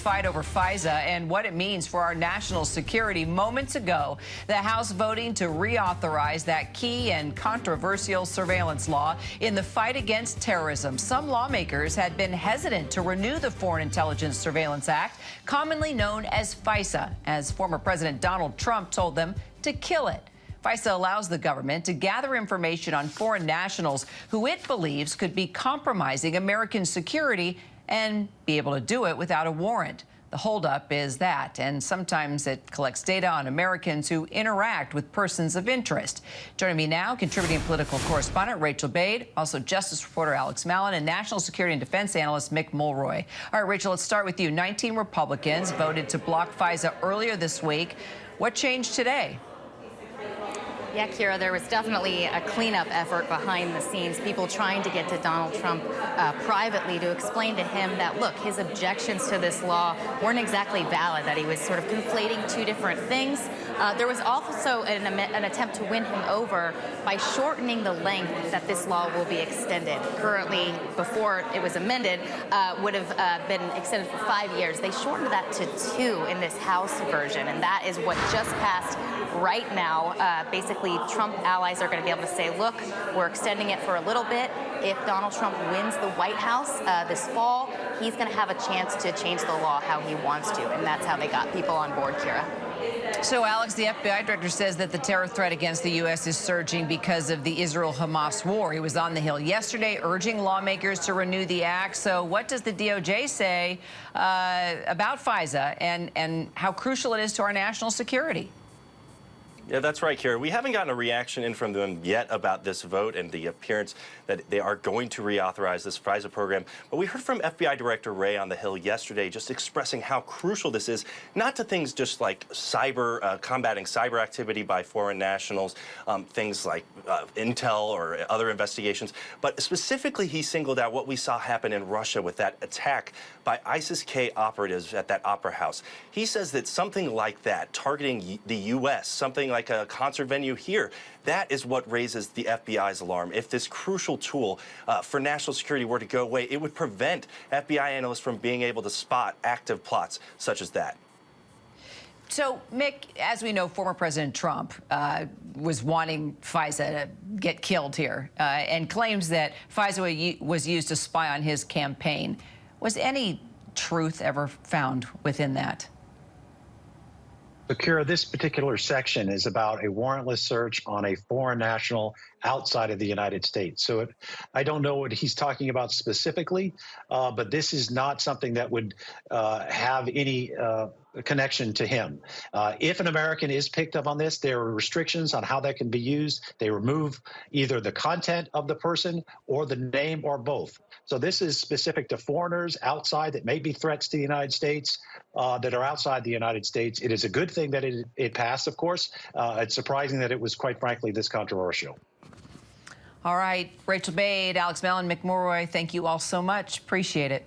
Fight over FISA and what it means for our national security. Moments ago, the House voting to reauthorize that key and controversial surveillance law in the fight against terrorism. Some lawmakers had been hesitant to renew the Foreign Intelligence Surveillance Act, commonly known as FISA, as former President Donald Trump told them to kill it. FISA allows the government to gather information on foreign nationals who it believes could be compromising American security and be able to do it without a warrant. The holdup is that, and sometimes it collects data on Americans who interact with persons of interest. Joining me now, contributing political correspondent Rachel Bade, also Justice reporter Alex Mallon, and national security and defense analyst Mick Mulroy. All right, Rachel, let's start with you. 19 Republicans voted to block FISA earlier this week. What changed today? Yeah, Kira, there was definitely a cleanup effort behind the scenes, people trying to get to Donald Trump privately to explain to him that, look, his objections to this law weren't exactly valid, that he was sort of conflating two different things. There was also an attempt to win him over by shortening the length that this law will be extended. Currently, before it was amended, would have been extended for 5 years. They shortened that to 2 in this House version, and that is what just passed right now. Basically, Trump allies are going to be able to say, look, we're extending it for a little bit. If Donald Trump wins the White House this fall, he's going to have a chance to change the law how he wants to, and that's how they got people on board, Kira. So, Alex, the FBI director says that the terror threat against the U.S. is surging because of the Israel-Hamas war. He was on the Hill yesterday urging lawmakers to renew the act. So what does the DOJ say about FISA and how crucial it is to our national security? Yeah, that's right, Kira. We haven't gotten a reaction in from them yet about this vote and the appearance that they are going to reauthorize this FISA program. But we heard from FBI Director Wray on the Hill yesterday just expressing how crucial this is, not to things just like combating cyber activity by foreign nationals, things like intel or other investigations, but specifically he singled out what we saw happen in Russia with that attack by ISIS-K operatives at that opera house. He says that something like that, targeting the U.S., something like a concert venue here, that is what raises the FBI's alarm. If this crucial tool for national security were to go away, it would prevent FBI analysts from being able to spot active plots such as that. So, Mick, as we know, former President Trump was wanting FISA to get killed here and claims that FISA was used to spy on his campaign. Was any truth ever found within that? So, Kira, this particular section is about a warrantless search on a foreign national outside of the United States. So I don't know what he's talking about specifically, but this is not something that would have any connection to him. If an American is picked up on this, there are restrictions on how that can be used. They remove either the content of the person or the name or both. So this is specific to foreigners outside that may be threats to the United States that are outside the United States. It is a good thing that it passed, of course. It's surprising that it was, quite frankly, this controversial. All right, Rachel Bade, Alex Mallon, Mick Mulroy, thank you all so much. Appreciate it.